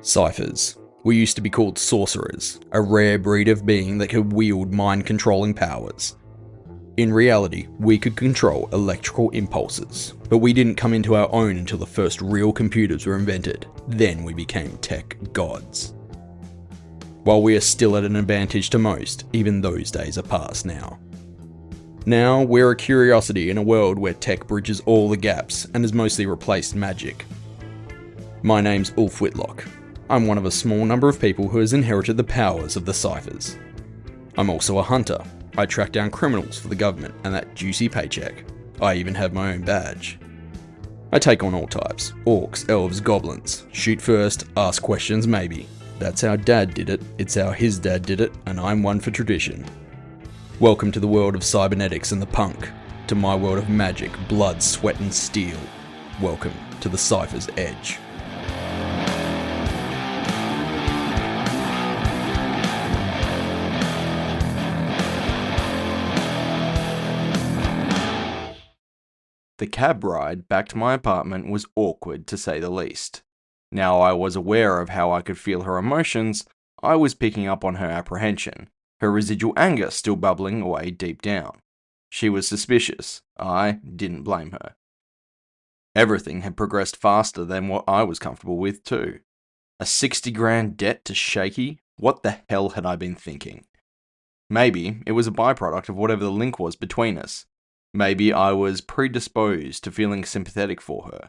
Cyphers. We used to be called sorcerers, a rare breed of being that could wield mind-controlling powers. In reality, we could control electrical impulses, but we didn't come into our own until the first real computers were invented. Then we became tech gods. While we are still at an advantage to most, even those days are past now. Now, we're a curiosity in a world where tech bridges all the gaps and has mostly replaced magic. My name's Ulf Whitlock. I'm one of a small number of people who has inherited the powers of the Cyphers. I'm also a hunter. I track down criminals for the government and that juicy paycheck. I even have my own badge. I take on all types: orcs, elves, goblins. Shoot first, ask questions maybe. That's how Dad did it, it's how his dad did it, and I'm one for tradition. Welcome to the world of cybernetics and the punk. To my world of magic, blood, sweat and steel. Welcome to the Cyphers Edge. The cab ride back to my apartment was awkward, to say the least. Now I was aware of how I could feel her emotions, I was picking up on her apprehension, her residual anger still bubbling away deep down. She was suspicious. I didn't blame her. Everything had progressed faster than what I was comfortable with too. A 60 grand debt to Shaky? What the hell had I been thinking? Maybe it was a byproduct of whatever the link was between us. Maybe I was predisposed to feeling sympathetic for her.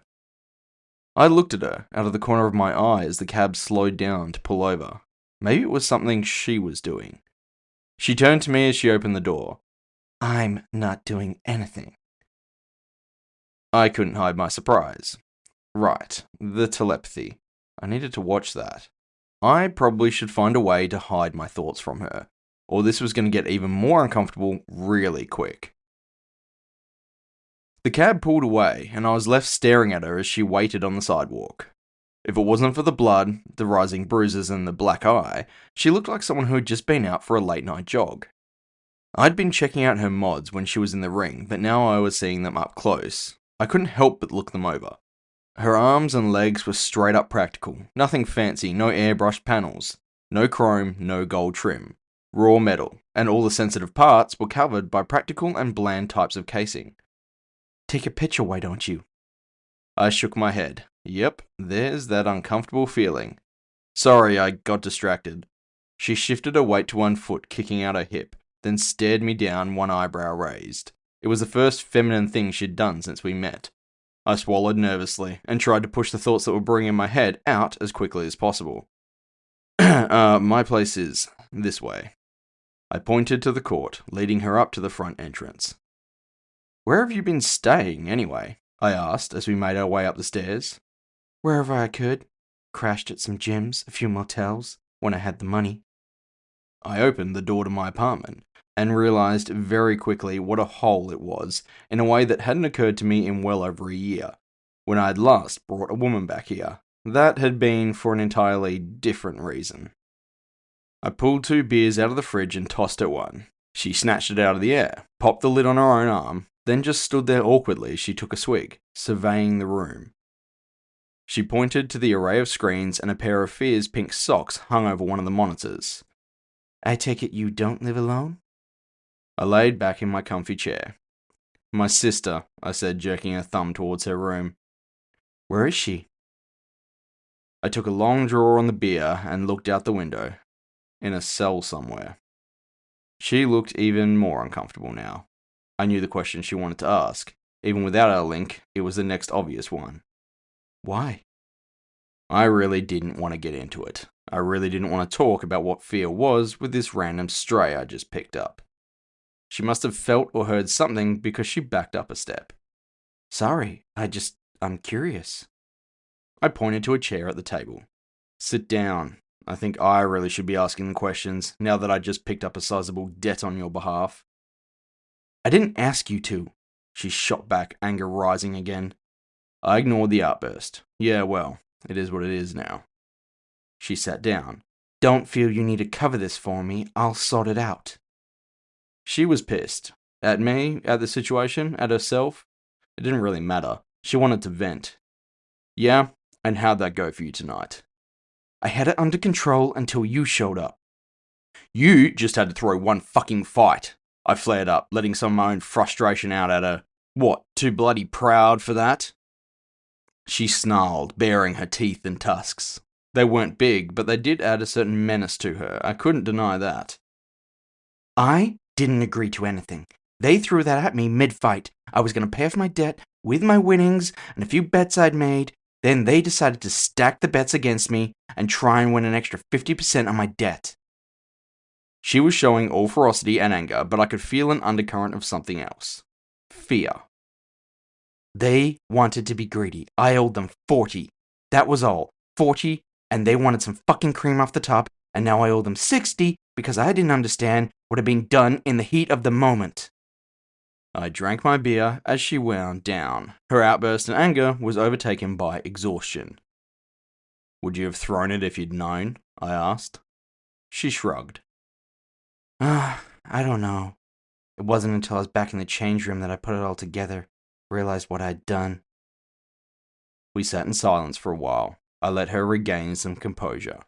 I looked at her out of the corner of my eye as the cab slowed down to pull over. Maybe it was something she was doing. She turned to me as she opened the door. "I'm not doing anything." I couldn't hide my surprise. Right, the telepathy. I needed to watch that. I probably should find a way to hide my thoughts from her, or this was going to get even more uncomfortable really quick. The cab pulled away, and I was left staring at her as she waited on the sidewalk. If it wasn't for the blood, the rising bruises, and the black eye, she looked like someone who had just been out for a late-night jog. I'd been checking out her mods when she was in the ring, but now I was seeing them up close. I couldn't help but look them over. Her arms and legs were straight up practical, nothing fancy, no airbrushed panels, no chrome, no gold trim, raw metal, and all the sensitive parts were covered by practical and bland types of casing. "Take a picture, why don't you?" I shook my head. Yep, there's that uncomfortable feeling. Sorry, I got distracted. She shifted her weight to one foot, kicking out her hip, then stared me down, one eyebrow raised. It was the first feminine thing she'd done since we met. I swallowed nervously, and tried to push the thoughts that were brewing in my head out as quickly as possible. My place is this way. I pointed to the court, leading her up to the front entrance. "Where have you been staying, anyway?" I asked as we made our way up the stairs. "Wherever I could. Crashed at some gyms, a few motels, when I had the money." I opened the door to my apartment, and realized very quickly what a hole it was, in a way that hadn't occurred to me in well over a year, when I had last brought a woman back here. That had been for an entirely different reason. I pulled 2 beers out of the fridge and tossed her one. She snatched it out of the air, popped the lid on her own arm, then just stood there awkwardly as she took a swig, surveying the room. She pointed to the array of screens and a pair of fierce pink socks hung over one of the monitors. "I take it you don't live alone?" I laid back in my comfy chair. "My sister," I said, jerking a thumb towards her room. "Where is she?" I took a long draw on the beer and looked out the window. In a cell somewhere. She looked even more uncomfortable now. I knew the question she wanted to ask. Even without our link, it was the next obvious one. "Why?" I really didn't want to get into it. I really didn't want to talk about what fear was with this random stray I just picked up. She must have felt or heard something because she backed up a step. "Sorry, I'm curious." I pointed to a chair at the table. "Sit down. I think I really should be asking the questions, now that I just picked up a sizable debt on your behalf." "I didn't ask you to," she shot back, anger rising again. I ignored the outburst. Yeah, well, it is what it is now. She sat down. "Don't feel you need to cover this for me, I'll sort it out." She was pissed. At me, at the situation, at herself. It didn't really matter. She wanted to vent. "Yeah, And how'd that go for you tonight? I had it under control until you showed up. You just had to throw one fucking fight. I flared up, letting some of my own frustration out at her. What, too bloody proud for that? She snarled, baring her teeth and tusks. They weren't big, but they did add a certain menace to her. I couldn't deny that. I didn't agree to anything. They threw that at me mid-fight. I was going to pay off my debt with my winnings and a few bets I'd made. Then they decided to stack the bets against me and try and win an extra 50% on my debt. She was showing all ferocity and anger, but I could feel an undercurrent of something else. Fear. They wanted to be greedy. I owed them 40. That was all. 40, and they wanted some fucking cream off the top, and now I owe them 60 because I didn't understand what had been done in the heat of the moment. I drank my beer as she wound down. Her outburst in anger was overtaken by exhaustion. Would you have thrown it if you'd known? I asked. She shrugged. I don't know. It wasn't until I was back in the change room that I put it all together, realized what I'd done. We sat in silence for a while. I let her regain some composure.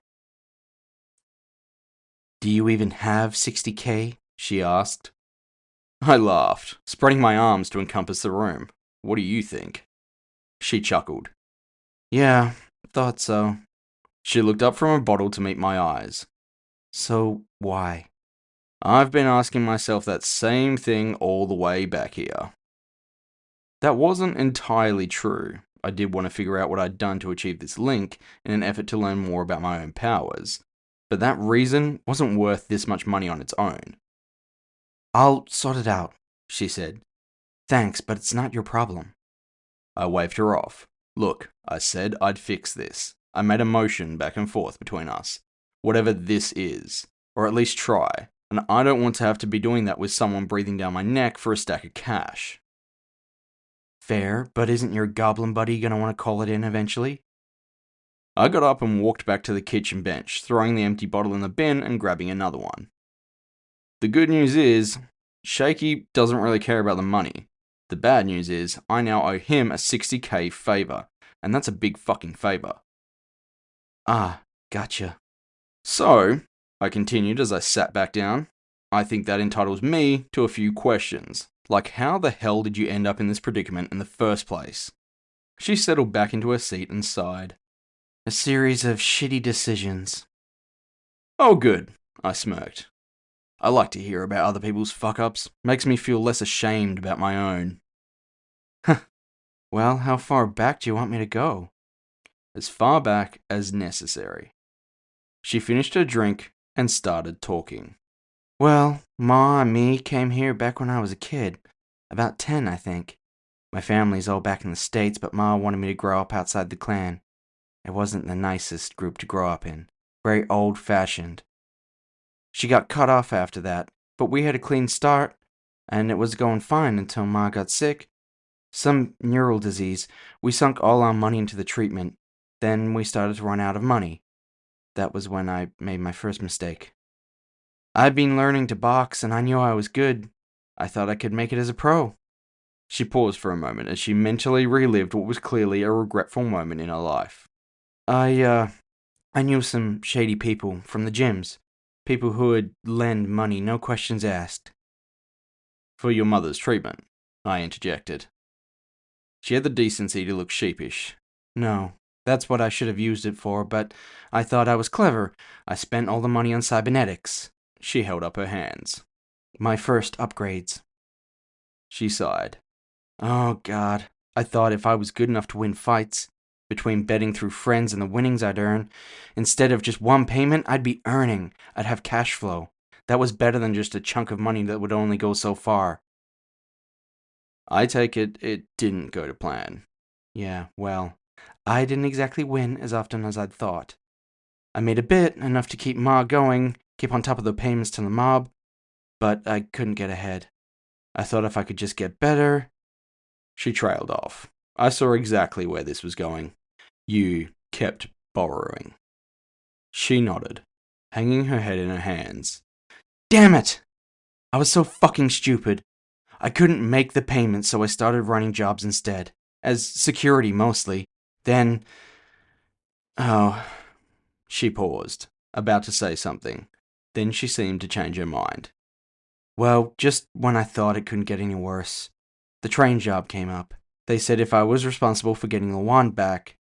Do you even have 60K? She asked. I laughed, spreading my arms to encompass the room. What do you think? She chuckled. Yeah, thought so. She looked up from her bottle to meet my eyes. So, why? I've been asking myself that same thing all the way back here. That wasn't entirely true. I did want to figure out what I'd done to achieve this link in an effort to learn more about my own powers, but that reason wasn't worth this much money on its own. I'll sort it out, she said. Thanks, but it's not your problem. I waved her off. Look, I said I'd fix this. I made a motion back and forth between us. Whatever this is, or at least try, and I don't want to have to be doing that with someone breathing down my neck for a stack of cash. Fair, but isn't your goblin buddy gonna want to call it in eventually? I got up and walked back to the kitchen bench, throwing the empty bottle in the bin and grabbing another one. The good news is, Shaky doesn't really care about the money. The bad news is, I now owe him a 60K favor, and that's a big fucking favor. Ah, gotcha. So, I continued as I sat back down, I think that entitles me to a few questions. Like, how the hell did you end up in this predicament in the first place? She settled back into her seat and sighed. A series of shitty decisions. Oh, good, I smirked. I like to hear about other people's fuck-ups. Makes me feel less ashamed about my own. Well, how far back do you want me to go? As far back as necessary. She finished her drink and started talking. Well, Ma and me came here back when I was a kid. About 10, I think. My family's all back in the States, but Ma wanted me to grow up outside the clan. It wasn't the nicest group to grow up in. Very old-fashioned. She got cut off after that, but we had a clean start, and it was going fine until Ma got sick. Some neural disease. We sunk all our money into the treatment. Then we started to run out of money. That was when I made my first mistake. I'd been learning to box, and I knew I was good. I thought I could make it as a pro. She paused for a moment as she mentally relived what was clearly a regretful moment in her life. I knew some shady people from the gyms. People who would lend money, no questions asked. For your mother's treatment, I interjected. She had the decency to look sheepish. No, that's what I should have used it for, but I thought I was clever. I spent all the money on cybernetics. She held up her hands. My first upgrades. She sighed. Oh, God. I thought if I was good enough to win fights, between betting through friends and the winnings I'd earn, instead of just one payment, I'd be earning. I'd have cash flow. That was better than just a chunk of money that would only go so far. I take it didn't go to plan. Yeah, well, I didn't exactly win as often as I'd thought. I made a bit, enough to keep Ma going, keep on top of the payments to the mob, but I couldn't get ahead. I thought if I could just get better... She trailed off. I saw exactly where this was going. You kept borrowing. She nodded, hanging her head in her hands. Damn it! I was so fucking stupid. I couldn't make the payments, so I started running jobs instead. As security, mostly. Then, Oh, she paused, about to say something. Then she seemed to change her mind. Well, just when I thought it couldn't get any worse, the train job came up. They said if I was responsible for getting the wand back,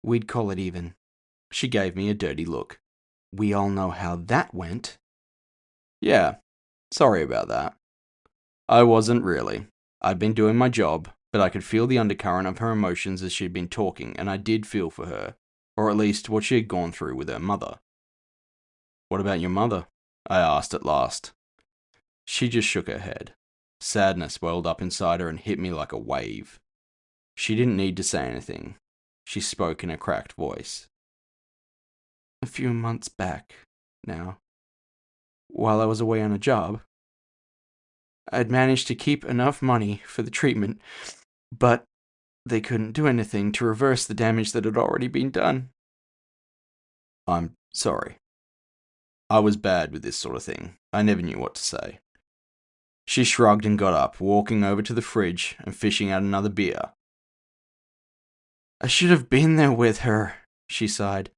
we'd call it even. She gave me a dirty look. We all know how that went. Yeah, sorry about that. I wasn't really. I'd been doing my job, but I could feel the undercurrent of her emotions as she'd been talking, and I did feel for her, or at least what she had gone through with her mother. What about your mother? I asked at last. She just shook her head. Sadness welled up inside her and hit me like a wave. She didn't need to say anything. She spoke in a cracked voice. A few months back, now, while I was away on a job, I'd managed to keep enough money for the treatment, but they couldn't do anything to reverse the damage that had already been done. I'm sorry. I was bad with this sort of thing. I never knew what to say. She shrugged and got up, walking over to the fridge and fishing out another beer. I should have been there with her, she sighed.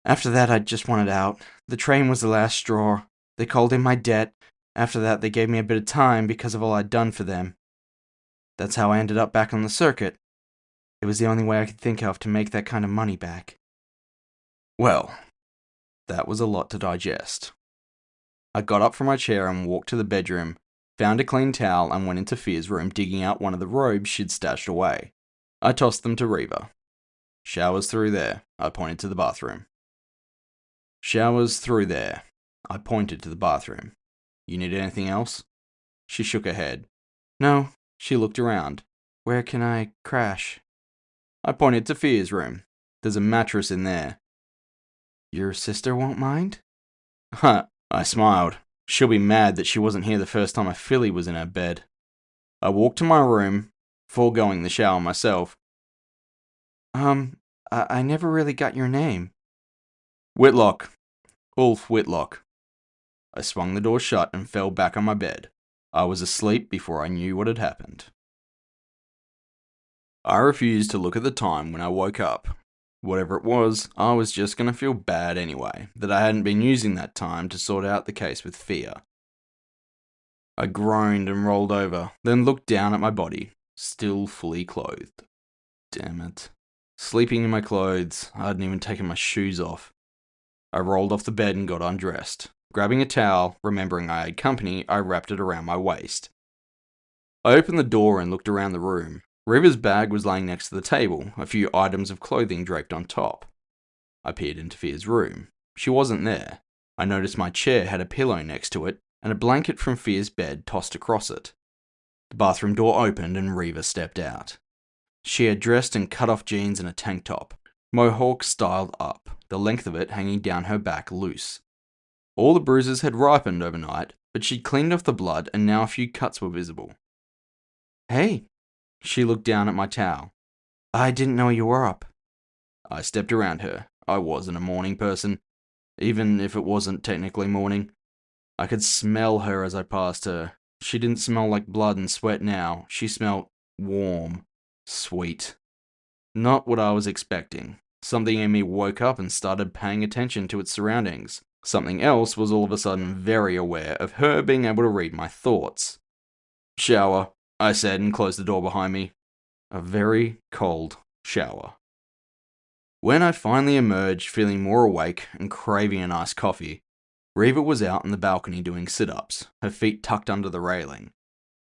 After that, I just wanted out. The train was the last straw. They called in my debt. After that, they gave me a bit of time because of all I'd done for them. That's how I ended up back on the circuit. It was the only way I could think of to make that kind of money back. Well, that was a lot to digest. I got up from my chair and walked to the bedroom, found a clean towel and went into Fear's room, digging out one of the robes she'd stashed away. I tossed them to Reva. Shower's through there. I pointed to the bathroom. Shower's through there. I pointed to the bathroom. You need anything else? She shook her head. No. She looked around. Where can I crash? I pointed to Fear's room. There's a mattress in there. Your sister won't mind? Huh. I smiled. She'll be mad that she wasn't here the first time a filly was in her bed. I walked to my room, foregoing the shower myself. I never really got your name. Whitlock. Ulf Whitlock. I swung the door shut and fell back on my bed. I was asleep before I knew what had happened. I refused to look at the time when I woke up. Whatever it was, I was just going to feel bad anyway, that I hadn't been using that time to sort out the case with Fear. I groaned and rolled over, then looked down at my body, still fully clothed. Damn it. Sleeping in my clothes, I hadn't even taken my shoes off. I rolled off the bed and got undressed. Grabbing a towel, remembering I had company, I wrapped it around my waist. I opened the door and looked around the room. Reva's bag was laying next to the table, a few items of clothing draped on top. I peered into Fear's room. She wasn't there. I noticed my chair had a pillow next to it, and a blanket from Fear's bed tossed across it. The bathroom door opened and Reva stepped out. She had dressed in cut-off jeans and a tank top, mohawk styled up, the length of it hanging down her back loose. All the bruises had ripened overnight, but she'd cleaned off the blood and now a few cuts were visible. Hey, she looked down at my towel. I didn't know you were up. I stepped around her. I wasn't a morning person, even if it wasn't technically morning. I could smell her as I passed her. She didn't smell like blood and sweat now. She smelled warm, sweet. Not what I was expecting. Something in me woke up and started paying attention to its surroundings. Something else was all of a sudden very aware of her being able to read my thoughts. Shower, I said and closed the door behind me. A very cold shower. When I finally emerged feeling more awake and craving a nice coffee, Reva was out on the balcony doing sit-ups, her feet tucked under the railing.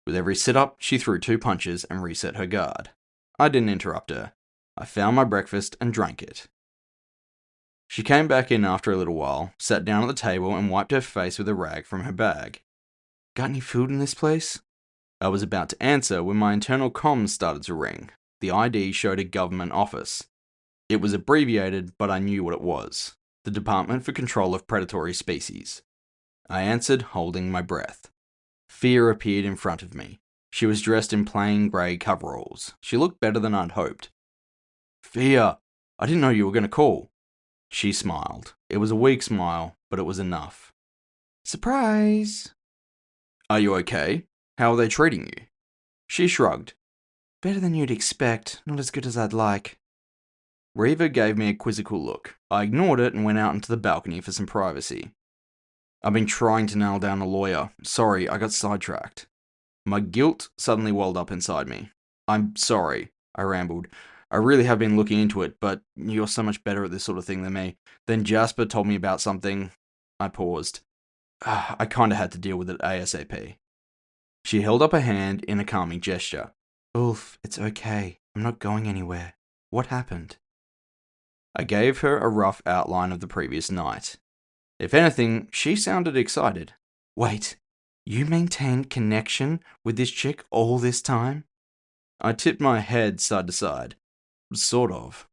With every sit-up, she threw 2 punches and reset her guard. I didn't interrupt her. I found my breakfast and drank it. She came back in after a little while, sat down at the table and wiped her face with a rag from her bag. Got any food in this place? I was about to answer when my internal comms started to ring. The ID showed a government office. It was abbreviated, but I knew what it was. The Department for Control of Predatory Species. I answered, holding my breath. Fear appeared in front of me. She was dressed in plain grey coveralls. She looked better than I'd hoped. Fear, I didn't know you were going to call. She smiled. It was a weak smile, but it was enough. Surprise! Are you okay? How are they treating you? She shrugged. Better than you'd expect, not as good as I'd like. Reva gave me a quizzical look. I ignored it and went out into the balcony for some privacy. I've been trying to nail down a lawyer. Sorry, I got sidetracked. My guilt suddenly welled up inside me. I'm sorry, I rambled. I really have been looking into it, but you're so much better at this sort of thing than me. Then Jasper told me about something. I paused. I kinda had to deal with it ASAP. She held up a hand in a calming gesture. Ulf, it's okay. I'm not going anywhere. What happened? I gave her a rough outline of the previous night. If anything, she sounded excited. Wait, you maintained connection with this chick all this time? I tipped my head side to side. Sort of.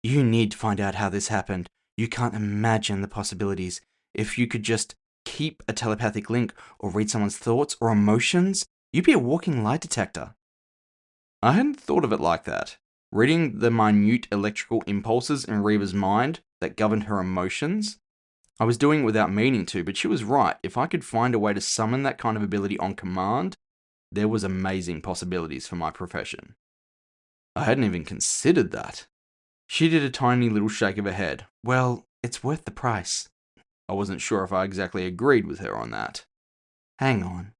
You need to find out how this happened. You can't imagine the possibilities. If you could just keep a telepathic link or read someone's thoughts or emotions, you'd be a walking lie detector. I hadn't thought of it like that. Reading the minute electrical impulses in Reva's mind that governed her emotions. I was doing it without meaning to, but she was right. If I could find a way to summon that kind of ability on command, there was amazing possibilities for my profession. I hadn't even considered that. She did a tiny little shake of her head. Well, it's worth the price. I wasn't sure if I exactly agreed with her on that. Hang on.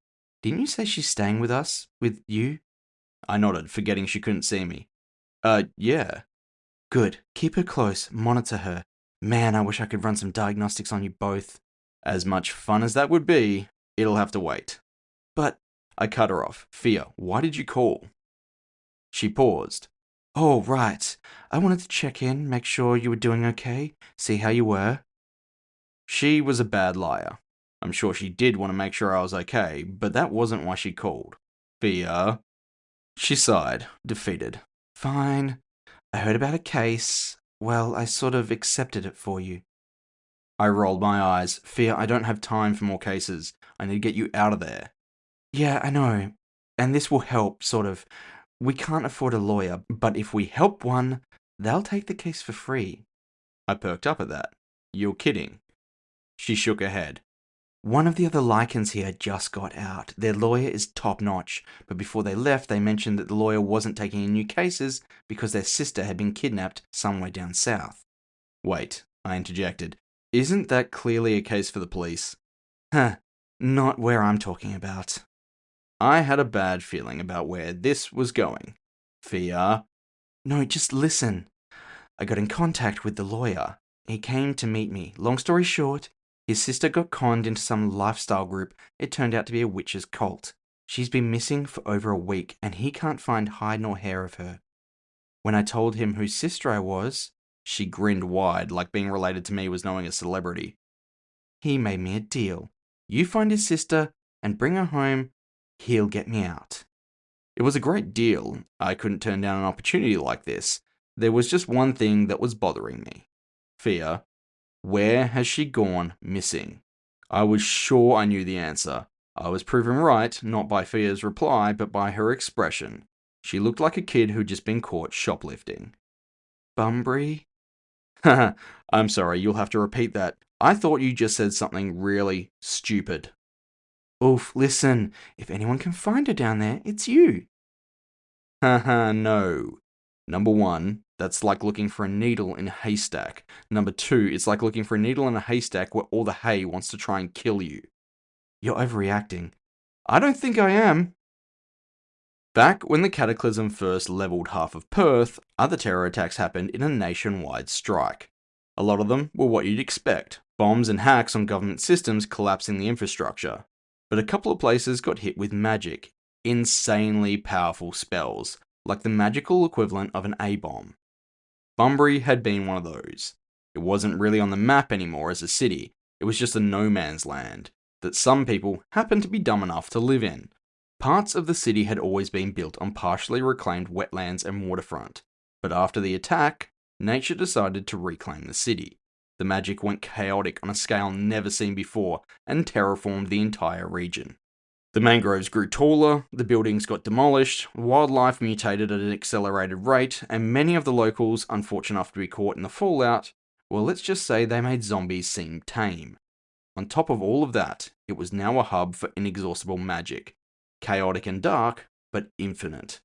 Didn't you say she's staying with us? With you? I nodded, forgetting she couldn't see me. Yeah. Good. Keep her close. Monitor her. Man, I wish I could run some diagnostics on you both. As much fun as that would be, it'll have to wait. But I cut her off. Fia, why did you call? She paused. Oh, right. I wanted to check in, make sure you were doing okay, see how you were. She was a bad liar. I'm sure she did want to make sure I was okay, but that wasn't why she called. Fia. She sighed, defeated. Fine. I heard about a case. Well, I sort of accepted it for you. I rolled my eyes. Fia, I don't have time for more cases. I need to get you out of there. Yeah, I know. And this will help, sort of. We can't afford a lawyer, but if we help one, they'll take the case for free. I perked up at that. You're kidding. She shook her head. One of the other Lycans here just got out. Their lawyer is top-notch, but before they left, they mentioned that the lawyer wasn't taking in new cases because their sister had been kidnapped somewhere down south. Wait, I interjected. Isn't that clearly a case for the police? Huh, not where I'm talking about. I had a bad feeling about where this was going. Fia? No, just listen. I got in contact with the lawyer. He came to meet me. Long story short, his sister got conned into some lifestyle group. It turned out to be a witch's cult. She's been missing for over a week, and he can't find hide nor hair of her. When I told him whose sister I was, she grinned wide, like being related to me was knowing a celebrity. He made me a deal. You find his sister and bring her home, he'll get me out. It was a great deal. I couldn't turn down an opportunity like this. There was just one thing that was bothering me. Fia. Where has she gone missing? I was sure I knew the answer. I was proven right, not by Fia's reply, but by her expression. She looked like a kid who'd just been caught shoplifting. Bunbury? Haha, I'm sorry, you'll have to repeat that. I thought you just said something really stupid. Oof, listen, if anyone can find her down there, it's you. Haha, no. Number one, that's like looking for a needle in a haystack. Number two, it's like looking for a needle in a haystack where all the hay wants to try and kill you. You're overreacting. I don't think I am. Back when the Cataclysm first leveled half of Perth, other terror attacks happened in a nationwide strike. A lot of them were what you'd expect. Bombs and hacks on government systems collapsing the infrastructure. But a couple of places got hit with magic. Insanely powerful spells, like the magical equivalent of an A-bomb. Bunbury had been one of those. It wasn't really on the map anymore as a city, it was just a no man's land that some people happened to be dumb enough to live in. Parts of the city had always been built on partially reclaimed wetlands and waterfront, but after the attack, nature decided to reclaim the city. The magic went chaotic on a scale never seen before and terraformed the entire region. The mangroves grew taller, the buildings got demolished, wildlife mutated at an accelerated rate, and many of the locals, unfortunate enough to be caught in the fallout, well, let's just say they made zombies seem tame. On top of all of that, it was now a hub for inexhaustible magic. Chaotic and dark, but infinite.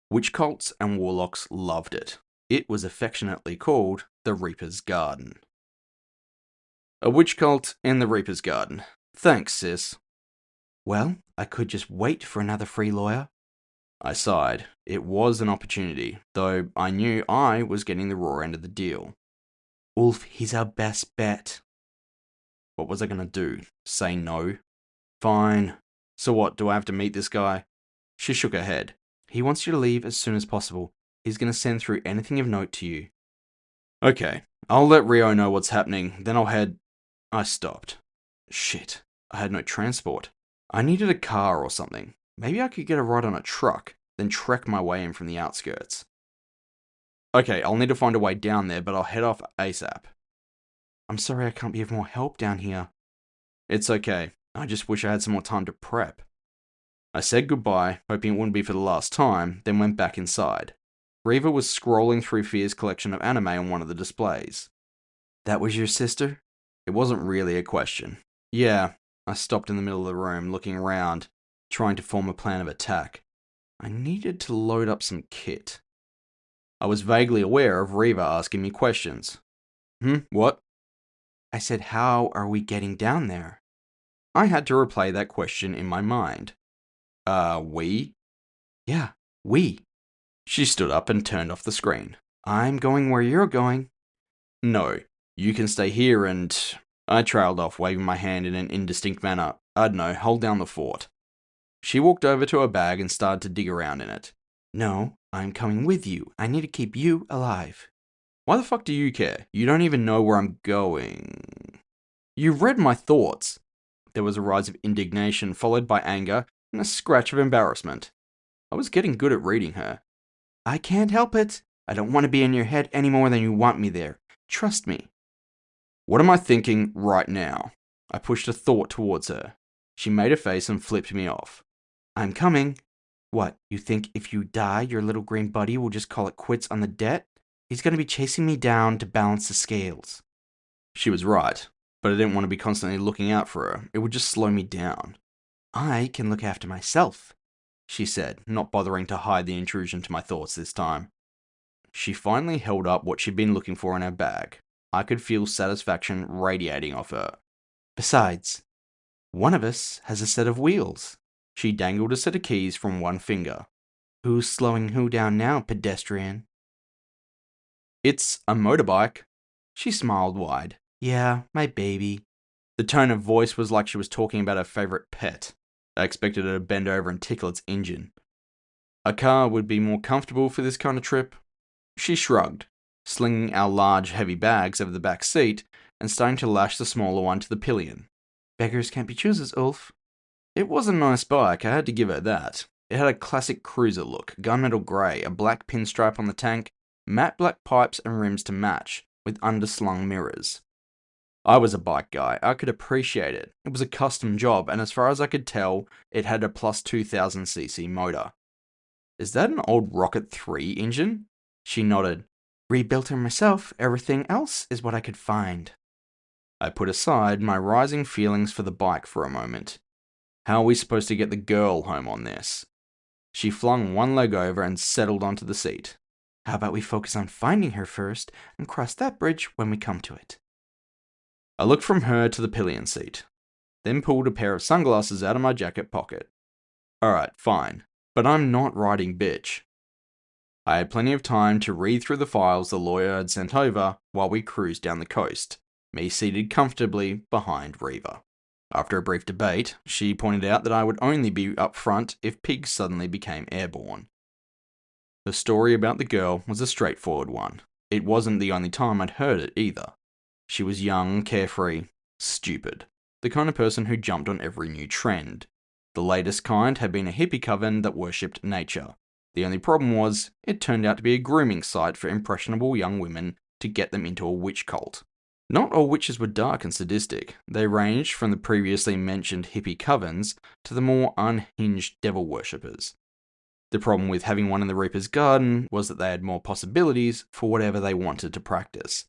Witch cults and warlocks loved it. It was affectionately called the Reaper's Garden. A witch cult in the Reaper's Garden. Thanks, sis. Well, I could just wait for another free lawyer. I sighed. It was an opportunity, though I knew I was getting the raw end of the deal. Ulf, he's our best bet. What was I going to do? Say no? Fine. So what, do I have to meet this guy? She shook her head. He wants you to leave as soon as possible. He's going to send through anything of note to you. Okay, I'll let Rio know what's happening, then I'll head... I stopped. Shit, I had no transport. I needed a car or something. Maybe I could get a ride on a truck, then trek my way in from the outskirts. Okay, I'll need to find a way down there, but I'll head off ASAP. I'm sorry I can't be of more help down here. It's okay. I just wish I had some more time to prep. I said goodbye, hoping it wouldn't be for the last time, then went back inside. Reva was scrolling through Fear's collection of anime on one of the displays. That was your sister? It wasn't really a question. Yeah, I stopped in the middle of the room, looking around, trying to form a plan of attack. I needed to load up some kit. I was vaguely aware of Reva asking me questions. What? I said, how are we getting down there? I had to replay that question in my mind. We? Yeah, we. She stood up and turned off the screen. I'm going where you're going. No, you can stay here and... I trailed off, waving my hand in an indistinct manner. I don't know, hold down the fort. She walked over to her bag and started to dig around in it. No, I'm coming with you. I need to keep you alive. Why the fuck do you care? You don't even know where I'm going. You've read my thoughts. There was a rise of indignation, followed by anger, and a scratch of embarrassment. I was getting good at reading her. I can't help it. I don't want to be in your head any more than you want me there. Trust me. What am I thinking right now? I pushed a thought towards her. She made a face and flipped me off. I'm coming. What, you think if you die, your little green buddy will just call it quits on the debt? He's going to be chasing me down to balance the scales. She was right, but I didn't want to be constantly looking out for her. It would just slow me down. I can look after myself, she said, not bothering to hide the intrusion to my thoughts this time. She finally held up what she'd been looking for in her bag. I could feel satisfaction radiating off her. Besides, one of us has a set of wheels. She dangled a set of keys from one finger. Who's slowing who down now, pedestrian? It's a motorbike. She smiled wide. Yeah, my baby. The tone of voice was like she was talking about her favorite pet. I expected her to bend over and tickle its engine. A car would be more comfortable for this kind of trip. She shrugged, slinging our large, heavy bags over the back seat and starting to lash the smaller one to the pillion. Beggars can't be choosers, Ulf. It was a nice bike, I had to give her that. It had a classic cruiser look, gunmetal grey, a black pinstripe on the tank, matte black pipes and rims to match, with underslung mirrors. I was a bike guy, I could appreciate it. It was a custom job, and as far as I could tell, it had a plus 2000cc motor. Is that an old Rocket 3 engine? She nodded. Rebuilt her myself, everything else is what I could find. I put aside my rising feelings for the bike for a moment. How are we supposed to get the girl home on this? She flung one leg over and settled onto the seat. How about we focus on finding her first and cross that bridge when we come to it? I looked from her to the pillion seat, then pulled a pair of sunglasses out of my jacket pocket. Alright, fine, but I'm not riding bitch. I had plenty of time to read through the files the lawyer had sent over while we cruised down the coast, me seated comfortably behind Reva. After a brief debate, she pointed out that I would only be up front if pigs suddenly became airborne. The story about the girl was a straightforward one. It wasn't the only time I'd heard it either. She was young, carefree, stupid. The kind of person who jumped on every new trend. The latest kind had been a hippie coven that worshipped nature. The only problem was, it turned out to be a grooming site for impressionable young women to get them into a witch cult. Not all witches were dark and sadistic. They ranged from the previously mentioned hippie covens to the more unhinged devil worshippers. The problem with having one in the Reaper's Garden was that they had more possibilities for whatever they wanted to practice.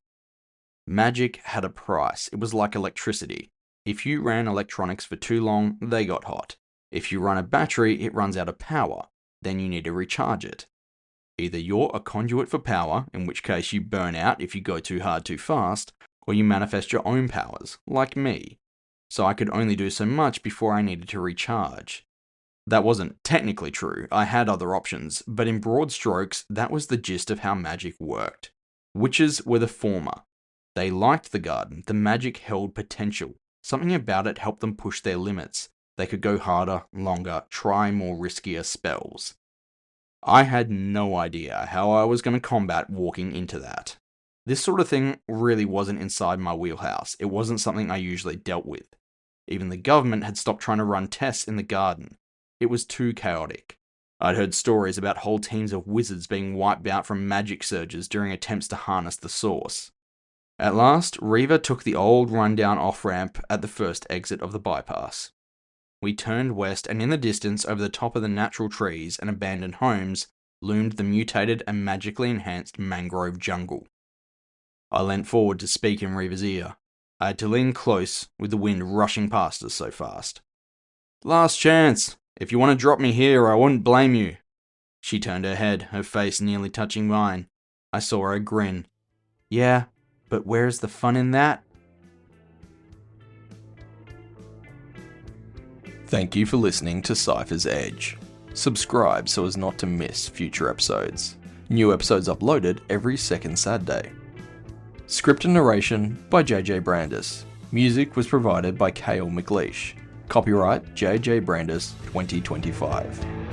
Magic had a price. It was like electricity. If you ran electronics for too long, they got hot. If you run a battery, it runs out of power. Then you need to recharge it. Either you're a conduit for power, in which case you burn out if you go too hard too fast, or you manifest your own powers, like me. So I could only do so much before I needed to recharge. That wasn't technically true, I had other options, but in broad strokes, that was the gist of how magic worked. Witches were the former. They liked the garden, the magic held potential. Something about it helped them push their limits. They could go harder, longer, try more riskier spells. I had no idea how I was going to combat walking into that. This sort of thing really wasn't inside my wheelhouse. It wasn't something I usually dealt with. Even the government had stopped trying to run tests in the garden. It was too chaotic. I'd heard stories about whole teams of wizards being wiped out from magic surges during attempts to harness the source. At last, Reva took the old rundown off-ramp at the first exit of the bypass. We turned west, and in the distance, over the top of the natural trees and abandoned homes, loomed the mutated and magically enhanced mangrove jungle. I leant forward to speak in Reva's ear. I had to lean close, with the wind rushing past us so fast. "Last chance. If you want to drop me here, I wouldn't blame you." She turned her head, her face nearly touching mine. I saw her grin. "Yeah, but where's the fun in that?" Thank you for listening to Cyphers Edge. Subscribe so as not to miss future episodes. New episodes uploaded every second Saturday. Script and narration by JJ Brandis. Music was provided by Cale McLeish. Copyright JJ Brandis 2025.